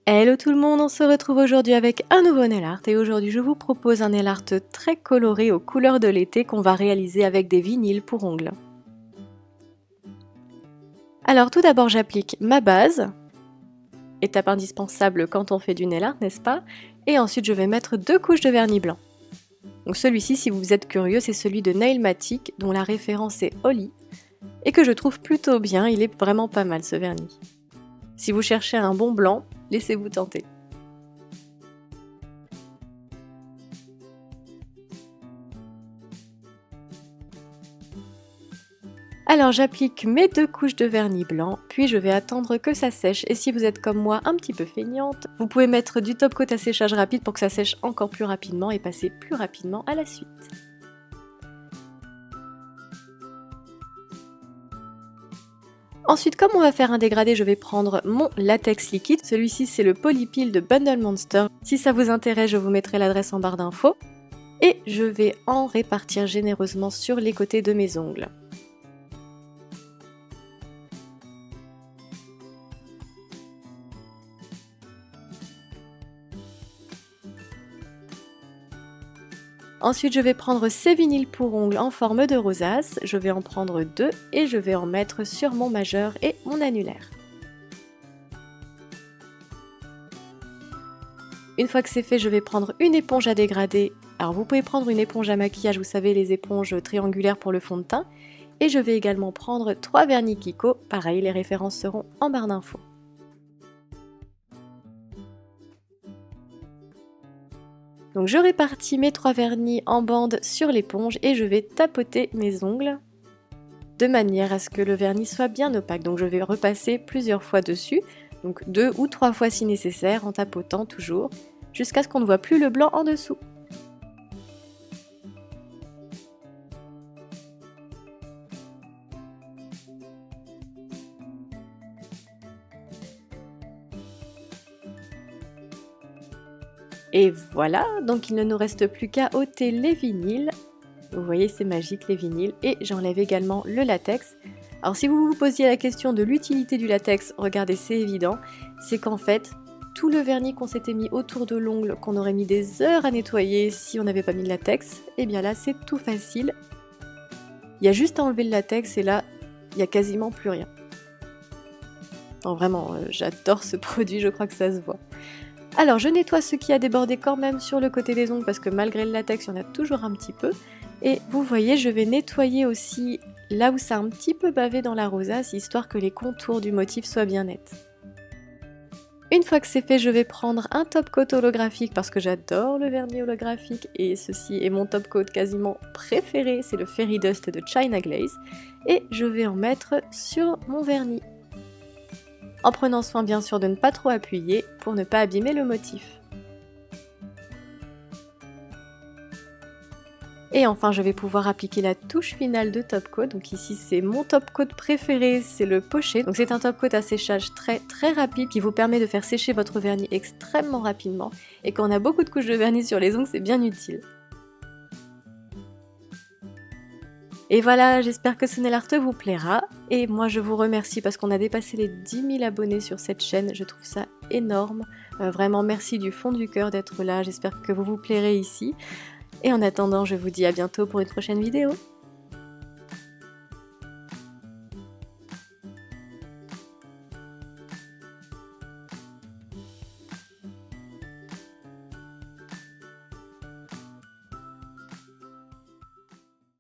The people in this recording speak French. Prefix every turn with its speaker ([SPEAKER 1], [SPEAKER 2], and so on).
[SPEAKER 1] Hello tout le monde, on se retrouve aujourd'hui avec un nouveau nail art et aujourd'hui je vous propose un nail art très coloré aux couleurs de l'été qu'on va réaliser avec des vinyles pour ongles. Alors tout d'abord j'applique ma base, étape indispensable quand on fait du nail art, n'est-ce pas? Et ensuite je vais mettre 2 couches de vernis blanc. Donc celui-ci, si vous êtes curieux, c'est celui de Nailmatic dont la référence est Holly et que je trouve plutôt bien, il est vraiment pas mal ce vernis. Si vous cherchez un bon blanc, laissez-vous tenter. Alors j'applique mes 2 couches de vernis blanc, puis je vais attendre que ça sèche et si vous êtes comme moi un petit peu feignante, vous pouvez mettre du top coat à séchage rapide pour que ça sèche encore plus rapidement et passer plus rapidement à la suite. Ensuite, comme on va faire un dégradé, je vais prendre mon latex liquide. Celui-ci, c'est le Polypil de Bundle Monster. Si ça vous intéresse, je vous mettrai l'adresse en barre d'infos. Et je vais en répartir généreusement sur les côtés de mes ongles. Ensuite, je vais prendre ces vinyles pour ongles en forme de rosace. Je vais en prendre 2 et je vais en mettre sur mon majeur et mon annulaire. Une fois que c'est fait, je vais prendre une éponge à dégrader. Alors vous pouvez prendre une éponge à maquillage, vous savez, les éponges triangulaires pour le fond de teint. Et je vais également prendre 3 vernis Kiko. Pareil, les références seront en barre d'infos. Donc je répartis mes 3 vernis en bande sur l'éponge et je vais tapoter mes ongles de manière à ce que le vernis soit bien opaque. Donc je vais repasser plusieurs fois dessus, donc 2 ou 3 fois si nécessaire en tapotant toujours, jusqu'à ce qu'on ne voit plus le blanc en dessous. Et voilà, donc il ne nous reste plus qu'à ôter les vinyles. Vous voyez, c'est magique les vinyles. Et j'enlève également le latex. Alors si vous vous posiez la question de l'utilité du latex, regardez, c'est évident. C'est qu'en fait, tout le vernis qu'on s'était mis autour de l'ongle, qu'on aurait mis des heures à nettoyer si on n'avait pas mis de latex, et bien là, c'est tout facile. Il y a juste à enlever le latex et là, il n'y a quasiment plus rien. Non, vraiment, j'adore ce produit, je crois que ça se voit. Alors je nettoie ce qui a débordé quand même sur le côté des ongles parce que malgré le latex, il y en a toujours un petit peu. Et vous voyez, je vais nettoyer aussi là où ça a un petit peu bavé dans la rosace, histoire que les contours du motif soient bien nets. Une fois que c'est fait, je vais prendre un top coat holographique parce que j'adore le vernis holographique et ceci est mon top coat quasiment préféré, c'est le Fairy Dust de China Glaze. Et je vais en mettre sur mon vernis, en prenant soin bien sûr de ne pas trop appuyer pour ne pas abîmer le motif. Et enfin, je vais pouvoir appliquer la touche finale de top coat. Donc ici, c'est mon top coat préféré, c'est le Poché. Donc c'est un top coat à séchage très rapide qui vous permet de faire sécher votre vernis extrêmement rapidement. Et quand on a beaucoup de couches de vernis sur les ongles, c'est bien utile. Et voilà, j'espère que ce nail art vous plaira. Et moi, je vous remercie parce qu'on a dépassé les 10 000 abonnés sur cette chaîne. Je trouve ça énorme. Vraiment, merci du fond du cœur d'être là. J'espère que vous vous plairez ici. Et en attendant, je vous dis à bientôt pour une prochaine vidéo.